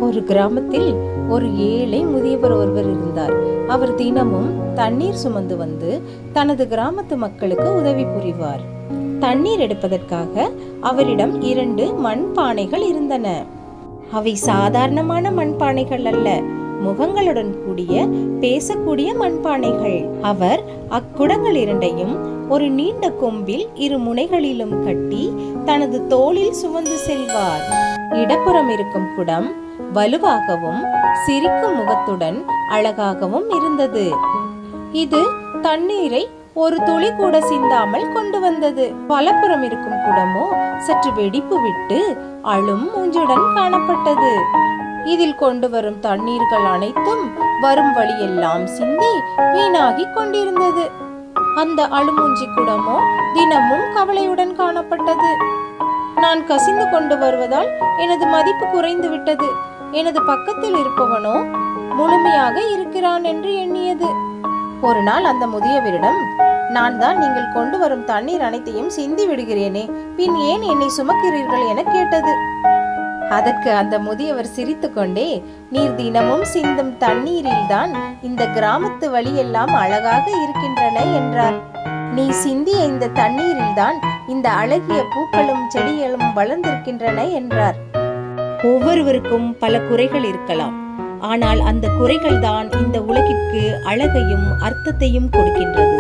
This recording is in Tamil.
ஒரு கிராமத்தில் ஒரு ஏழை முதியவர் ஒருவர் இருந்தார். அவர் தினமும் தண்ணீர் சுமந்து வந்து தனது கிராமத்து மக்களுக்கு உதவி புரிவார். தண்ணீர் எடுப்பதற்காக அவரிடம் 2 மண்பானைகள் இருந்தன. அவை சாதாரணமான மண்பானைகள் அல்ல, முகங்களுடன் கூடிய பேசக்கூடிய மண்பானைகள். அவர் அக்குடங்கள் 2ஐயும் ஒரு நீண்ட கொம்பில் 2 முனைகளிலும் கட்டி தனது தோளில் சுமந்து செல்வார். இடப்புறம் இருக்கும் குடம் வலுவாகவும் சிரிக்கும் முகத்துடன் அழகாகவும் இருந்தது. இது தண்ணீரை ஒரு துளி கூட சிந்தாமல் கொண்டு வந்தது. வலப்புறம் இருக்கும் குடமோ சற்று வெடிப்பு விட்டு அழும் மூஞ்சுடன் காணப்பட்டது. இதில் கொண்டு வரும் தண்ணீர்கள் அனைத்தும் வரும் வழியெல்லாம் சிந்தி வீணாகி கொண்டிருந்தது. அந்த அழுமூஞ்சி குடமோ தினமும் கவலையுடன் காணப்பட்டது. நான் கசிந்து கொண்டு வருவதால் எனது மதிப்பு குறைந்து விட்டது. எனது பக்கத்தில் இருப்பவனோ முழுமையாக இருக்கிறான் என்று எண்ணியது. ஒரு நாள் அந்த முதியவரிடம், நான் தான் நீங்கள் கொண்டு வரும் தண்ணீர் அனைத்தையும் சிந்தி விடுகிறேனே, பின் ஏன் என்னை சுமக்கிறீர்கள் என கேட்டது. அதற்கு அந்த முதியவர் சிரித்து கொண்டே, நீர் தினமும் சிந்தும் தண்ணீரில் தான் இந்த கிராமத்து வழியெல்லாம் அழகாக இருக்கின்றன என்றார். நீ சிந்திய இந்த தண்ணீரில் தான் இந்த அழகிய பூக்களும் செடிகளும் வளர்ந்திருக்கின்றன என்றார். ஒவ்வொருவருக்கும் பல குறைகள் இருக்கலாம், ஆனால் அந்த குறைகள் தான் இந்த உலகிற்கு அழகையும் அர்த்தத்தையும் கொடுக்கின்றது.